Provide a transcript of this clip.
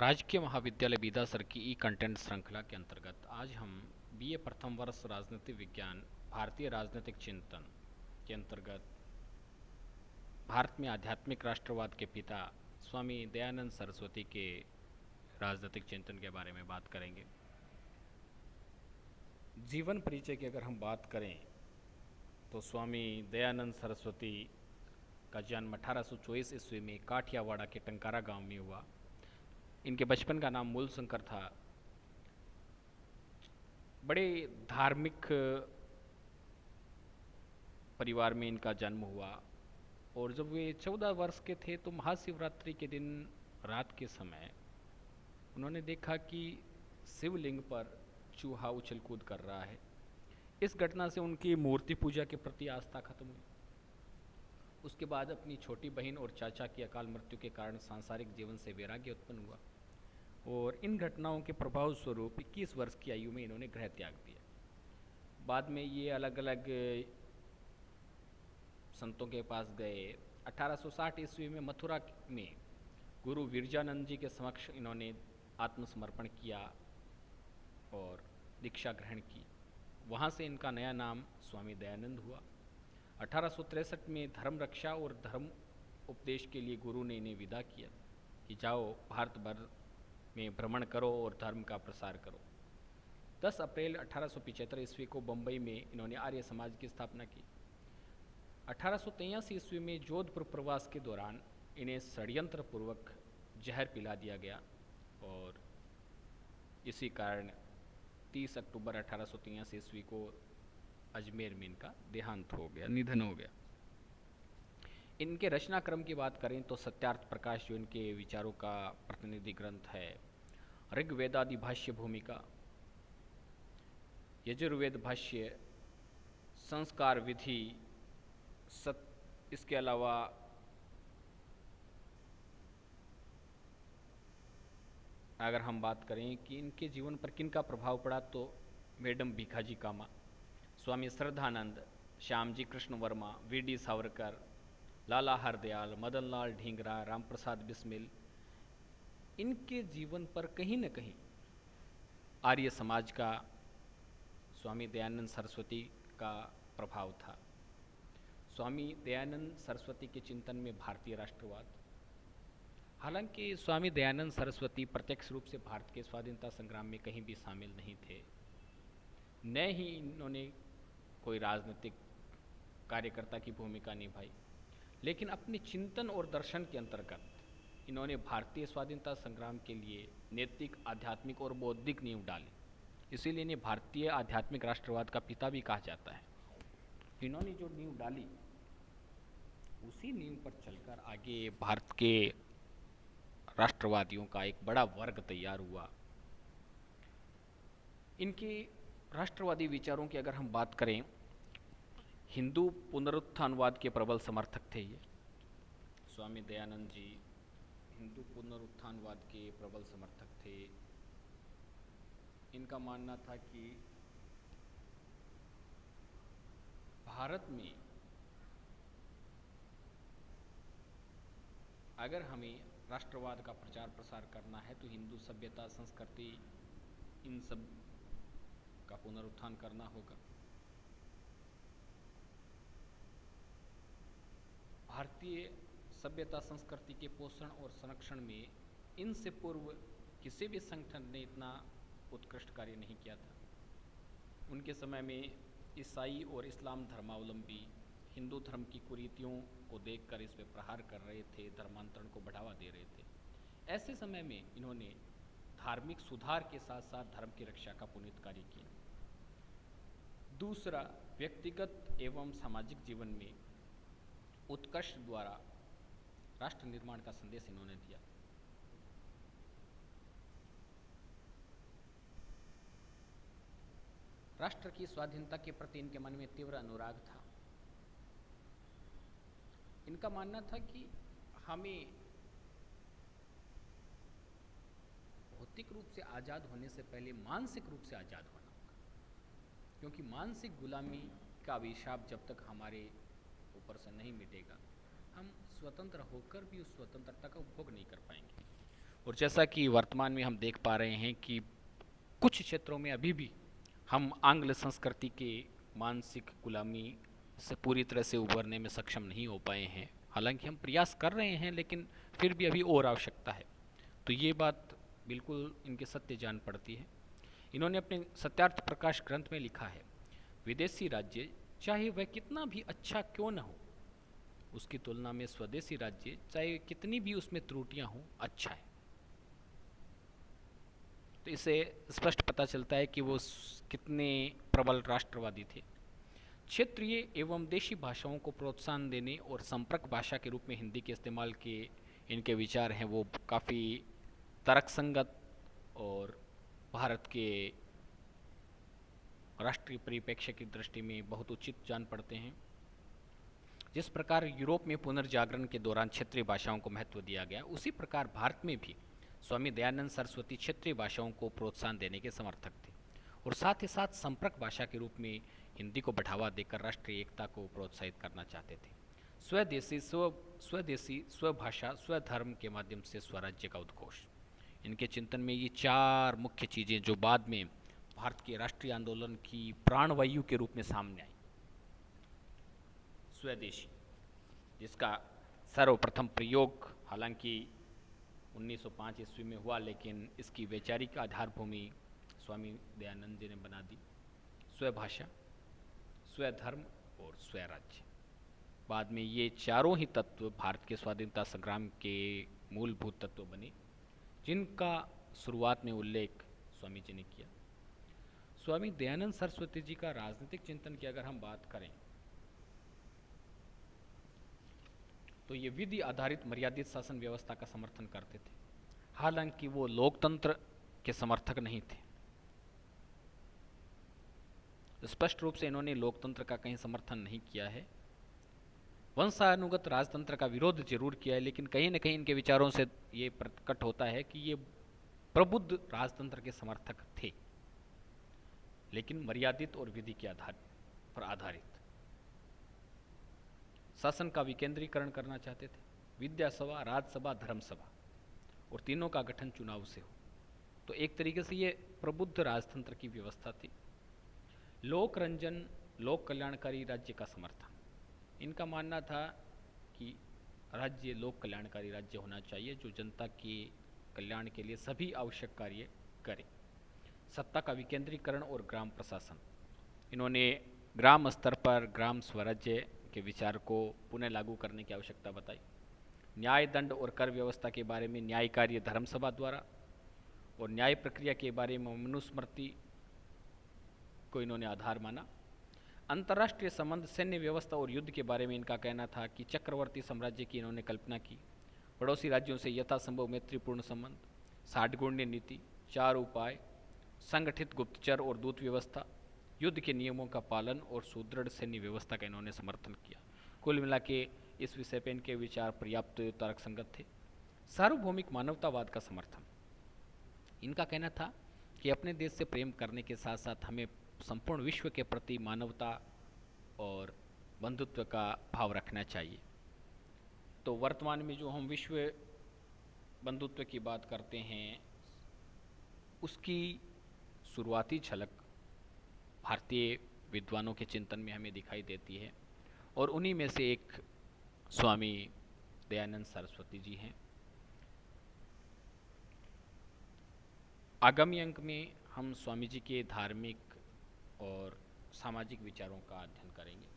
राजकीय महाविद्यालय बीदासर की ई कंटेंट श्रृंखला के अंतर्गत आज हम बीए प्रथम वर्ष राजनीति विज्ञान भारतीय राजनीतिक चिंतन के अंतर्गत भारत में आध्यात्मिक राष्ट्रवाद के पिता स्वामी दयानंद सरस्वती के राजनीतिक चिंतन के बारे में बात करेंगे। जीवन परिचय की अगर हम बात करें तो स्वामी दयानंद सरस्वती का जन्म 1824 ईस्वी में काठियावाड़ के टंकारा गांव में हुआ। इनके बचपन का नाम मूल शंकर था। बड़े धार्मिक परिवार में इनका जन्म हुआ और जब वे 14 वर्ष के थे तो महाशिवरात्रि के दिन रात के समय उन्होंने देखा कि शिवलिंग पर चूहा उछल कूद कर रहा है। इस घटना से उनकी मूर्ति पूजा के प्रति आस्था खत्म हुई। उसके बाद अपनी छोटी बहन और चाचा की अकाल मृत्यु के कारण सांसारिक जीवन से वैराग्य उत्पन्न हुआ और इन घटनाओं के प्रभाव स्वरूप 21 वर्ष की आयु में इन्होंने गृह त्याग दिया। बाद में ये अलग अलग संतों के पास गए। 1860 ईस्वी में मथुरा में गुरु विरजानंद जी के समक्ष इन्होंने आत्मसमर्पण किया और दीक्षा ग्रहण की। वहाँ से इनका नया नाम स्वामी दयानंद हुआ। 1863 में धर्म रक्षा और धर्म उपदेश के लिए गुरु ने इन्हें विदा किया कि जाओ भारत भर में भ्रमण करो और धर्म का प्रसार करो। 10 अप्रैल 1875 ईस्वी को बम्बई में इन्होंने आर्य समाज की स्थापना की। 1883 ईस्वी में जोधपुर प्रवास के दौरान इन्हें षड्यंत्र पूर्वक जहर पिला दिया गया और इसी कारण 30 अक्टूबर 1883 ईस्वी को अजमेर में इनका देहांत हो गया, निधन हो गया। इनके रचना क्रम की बात करें तो सत्यार्थ प्रकाश जो इनके विचारों का प्रतिनिधि ग्रंथ है, ऋग्वेदादि भाष्य भूमिका, यजुर्वेद भाष्य, संस्कार विधि, इसके अलावा अगर हम बात करें कि इनके जीवन पर किन का प्रभाव पड़ा तो मैडम भीखाजी कामा, स्वामी श्रद्धानंद, श्यामजी कृष्ण वर्मा, वी.डी. सावरकर, लाला हरदयाल, मदन लाल ढींगरा, राम प्रसाद बिस्मिल, इनके जीवन पर कहीं न कहीं आर्य समाज का, स्वामी दयानंद सरस्वती का प्रभाव था। स्वामी दयानंद सरस्वती के चिंतन में भारतीय राष्ट्रवाद। हालांकि स्वामी दयानंद सरस्वती प्रत्यक्ष रूप से भारत के स्वाधीनता संग्राम में कहीं भी शामिल नहीं थे, न ही इन्होंने कोई राजनीतिक कार्यकर्ता की भूमिका निभाई, लेकिन अपने चिंतन और दर्शन के अंतर्गत इन्होंने भारतीय स्वाधीनता संग्राम के लिए नैतिक, आध्यात्मिक और बौद्धिक नींव डाली। इसीलिए इन्हें भारतीय आध्यात्मिक राष्ट्रवाद का पिता भी कहा जाता है। इन्होंने जो नींव डाली उसी नींव पर चलकर आगे भारत के राष्ट्रवादियों का एक बड़ा वर्ग तैयार हुआ। इनके राष्ट्रवादी विचारों की अगर हम बात करें, हिंदू पुनरुत्थानवाद के प्रबल समर्थक थे ये। स्वामी दयानंद जी हिंदू पुनरुत्थानवाद के प्रबल समर्थक थे। इनका मानना था कि भारत में अगर हमें राष्ट्रवाद का प्रचार प्रसार करना है तो हिंदू सभ्यता, संस्कृति, इन सब का पुनरुत्थान करना होगा। भारतीय सभ्यता संस्कृति के पोषण और संरक्षण में इनसे पूर्व किसी भी संगठन ने इतना उत्कृष्ट कार्य नहीं किया था। उनके समय में ईसाई और इस्लाम धर्मावलंबी हिंदू धर्म की कुरीतियों को देखकर इस पर प्रहार कर रहे थे, धर्मांतरण को बढ़ावा दे रहे थे। ऐसे समय में इन्होंने धार्मिक सुधार के साथ साथ धर्म की रक्षा का पुनीत कार्य किया। दूसरा, व्यक्तिगत एवं सामाजिक जीवन में उत्कर्ष द्वारा राष्ट्र निर्माण का संदेश इन्होंने दिया। राष्ट्र की स्वाधीनता के प्रति इनके मन में तीव्र अनुराग था। इनका मानना था कि हमें भौतिक रूप से आज़ाद होने से पहले मानसिक रूप से आज़ाद होना होगा, क्योंकि मानसिक गुलामी का अभिशाप जब तक हमारे ऊपर से नहीं मिटेगा, हम स्वतंत्र होकर भी उस स्वतंत्रता का उपभोग नहीं कर पाएंगे। और जैसा कि वर्तमान में हम देख पा रहे हैं कि कुछ क्षेत्रों में अभी भी हम आंग्ल संस्कृति के मानसिक गुलामी से पूरी तरह से उभरने में सक्षम नहीं हो पाए हैं। हालांकि हम प्रयास कर रहे हैं, लेकिन फिर भी अभी और आवश्यकता है। तो ये बात बिल्कुल इनके सत्य जान पड़ती है। इन्होंने अपने सत्यार्थ प्रकाश ग्रंथ में लिखा है, विदेशी राज्य चाहे वह कितना भी अच्छा क्यों न हो, उसकी तुलना में स्वदेशी राज्य चाहे कितनी भी उसमें त्रुटियां हों, अच्छा है। तो इससे स्पष्ट पता चलता है कि वो कितने प्रबल राष्ट्रवादी थे। क्षेत्रीय एवं देशी भाषाओं को प्रोत्साहन देने और संपर्क भाषा के रूप में हिंदी के इस्तेमाल के इनके विचार हैं वो काफ़ी तर्कसंगत और भारत के राष्ट्रीय परिप्रेक्ष्य की दृष्टि में बहुत उचित जान पड़ते हैं। जिस प्रकार यूरोप में पुनर्जागरण के दौरान क्षेत्रीय भाषाओं को महत्व दिया गया, उसी प्रकार भारत में भी स्वामी दयानंद सरस्वती क्षेत्रीय भाषाओं को प्रोत्साहन देने के समर्थक थे और साथ ही साथ संपर्क भाषा के रूप में हिंदी को बढ़ावा देकर राष्ट्रीय एकता को प्रोत्साहित करना चाहते थे। स्वदेशी स्वभाषा स्वधर्म के माध्यम से स्वराज्य का उद्घोष, इनके चिंतन में ये चार मुख्य चीज़ें जो बाद में भारत के राष्ट्रीय आंदोलन की प्राणवायु के रूप में सामने आई। स्वदेशी, जिसका सर्वप्रथम प्रयोग हालांकि 1905 ईस्वी में हुआ, लेकिन इसकी वैचारिक आधारभूमि स्वामी दयानंद जी ने बना दी। स्वभाषा, स्वधर्म और स्वराज्य। बाद में ये चारों ही तत्व भारत के स्वाधीनता संग्राम के मूलभूत तत्व बने, जिनका शुरुआत में उल्लेख स्वामी जी ने किया। स्वामी दयानंद सरस्वती जी का राजनीतिक चिंतन की अगर हम बात करें तो ये विधि आधारित मर्यादित शासन व्यवस्था का समर्थन करते थे। हालांकि वो लोकतंत्र के समर्थक नहीं थे। स्पष्ट रूप से इन्होंने लोकतंत्र का कहीं समर्थन नहीं किया है। वंशानुगत राजतंत्र का विरोध जरूर किया है, लेकिन कहीं न कहीं इनके विचारों से ये प्रकट होता है कि ये प्रबुद्ध राजतंत्र के समर्थक थे, लेकिन मर्यादित और विधि के आधार पर आधारित। शासन का विकेंद्रीकरण करना चाहते थे। विद्यासभा, राज्यसभा, धर्मसभा और तीनों का गठन चुनाव से हो। तो एक तरीके से ये प्रबुद्ध राजतंत्र की व्यवस्था थी। लोक रंजन, लोक कल्याणकारी राज्य का समर्थन। इनका मानना था कि राज्य लोक कल्याणकारी राज्य होना चाहिए जो जनता के कल्याण के लिए सभी आवश्यक कार्य करे। सत्ता का विकेंद्रीकरण और ग्राम प्रशासन। इन्होंने ग्राम स्तर पर ग्राम स्वराज्य के विचार को पुनः लागू करने की आवश्यकता बताई। न्याय, दंड और कर व्यवस्था के बारे में न्याय कार्य धर्मसभा द्वारा, और न्याय प्रक्रिया के बारे में मनुस्मृति को इन्होंने आधार माना। अंतर्राष्ट्रीय संबंध, सैन्य व्यवस्था और युद्ध के बारे में इनका कहना था कि चक्रवर्ती साम्राज्य की इन्होंने कल्पना की। पड़ोसी राज्यों से यथासंभव मैत्रीपूर्ण संबंध, साठगुण्य नीति, चार उपाय, संगठित गुप्तचर और दूत व्यवस्था, युद्ध के नियमों का पालन और सुदृढ़ सैन्य व्यवस्था का इन्होंने समर्थन किया। कुल मिला के इस विषय पर इनके विचार पर्याप्त तर्कसंगत थे। सार्वभौमिक मानवतावाद का समर्थन। इनका कहना था कि अपने देश से प्रेम करने के साथ साथ हमें संपूर्ण विश्व के प्रति मानवता और बंधुत्व का भाव रखना चाहिए। तो वर्तमान में जो हम विश्व बंधुत्व की बात करते हैं, उसकी शुरुआती झलक भारतीय विद्वानों के चिंतन में हमें दिखाई देती है, और उन्हीं में से एक स्वामी दयानंद सरस्वती जी हैं। आगामी अंक में हम स्वामी जी के धार्मिक और सामाजिक विचारों का अध्ययन करेंगे।